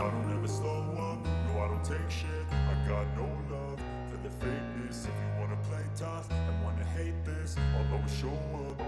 I don't ever slow up, no I don't take shit. I got no love for the fakeness. If you wanna play tough and wanna hate this, I'll always show up.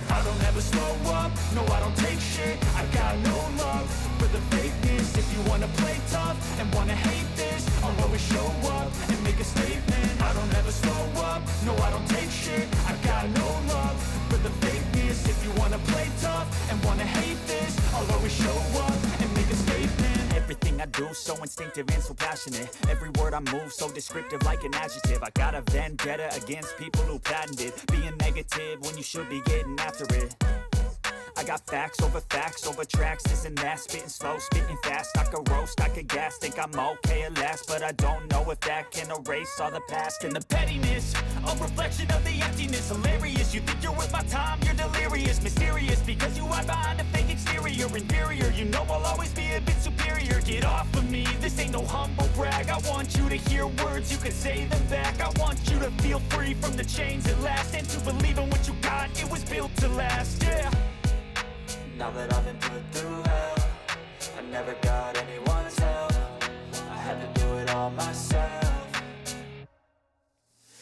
I don't ever slow up, no I don't take shit. I got no love for the fakeness. If you wanna play tough and wanna hate this, I'll always show up and make a statement. I don't ever slow up, no I don't take shit. I got no love for the fakeness. If you wanna play tough and wanna hate this, I'll always show up and make a statement. Everything I do so instinctive and so passionate. Every word I move so descriptive like an adjective. I got a vendetta against people who patented being negative when you should be getting after it. I got facts over tracks, this and that. Spitting slow, spitting fast. I could roast, I could gas. Think I'm okay at last, but I don't know if that can erase all the past. And the pettiness, a reflection of the emptiness. Hilarious, you think you're worth my time, you're delirious. Mysterious, because you hide behind a fake exterior. Inferior, you know I'll always be a bit superior. Get off of me, this ain't no humble brag. I want you to hear words, you can say them back. I want you to feel free from the chains at last, and to believe in what you got, it was built to last, yeah. Now that I've been put through hell, I never got anyone's help. I had to do it all myself.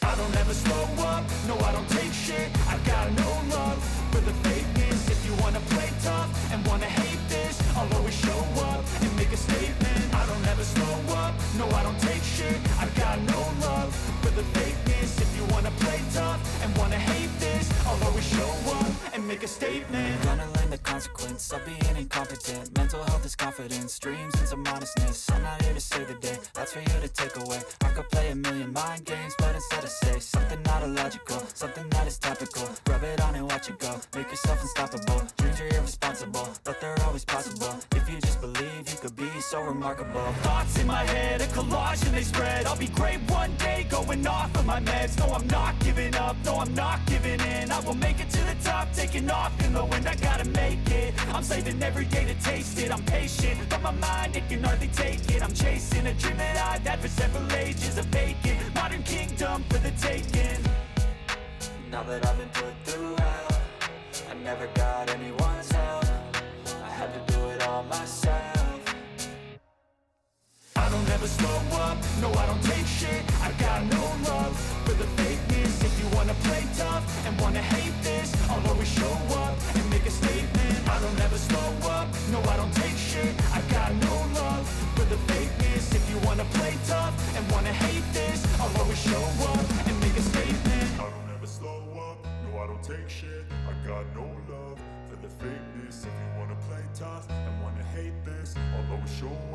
I don't ever slow up, no I don't take shit. I got no love for the fakeness. If you wanna play tough and wanna hate this, I'll always show up and make a statement. I don't ever slow up, no I don't take shit. I got no love for the fakeness. If you wanna play tough and wanna hate this, I'll always show up and make a statement. Gonna learn the consequence of being incompetent. Mental health is confidence, dreams and some modestness. I'm not here to save the day, that's for you to take away. I could play a million mind games, but instead I say something not illogical, something that is topical. Rub it on and watch it go, make yourself unstoppable. Dreams are irresponsible, but they're always possible. If you just believe, you could be so remarkable. Thoughts in my head, a collage and they spread. I'll be great one day, going off of my meds. No I'm not giving up, no I'm not giving in. I will make it to the top, taking off in the wind. I gotta make it, I'm saving every day to taste it. I'm patient, but my mind, it can hardly take it. I'm chasing a dream that I've had for several ages. A vacant, modern kingdom for the taking. Now that I've been put through hell, I never got anyone's help. I had to do it all myself. I don't ever slow up, no I don't take shit. I got no love for the fakeness. If you wanna play tough and wanna hate this, I'll always show up and make a statement. I don't ever slow up, no I don't take shit. I got no love for the fakeness. If you wanna play tough and wanna hate this, I'll always show up and make a statement. I don't ever slow up, no I don't take shit. I got no love for the fakeness. If you wanna play tough and wanna hate this, I'll always show up.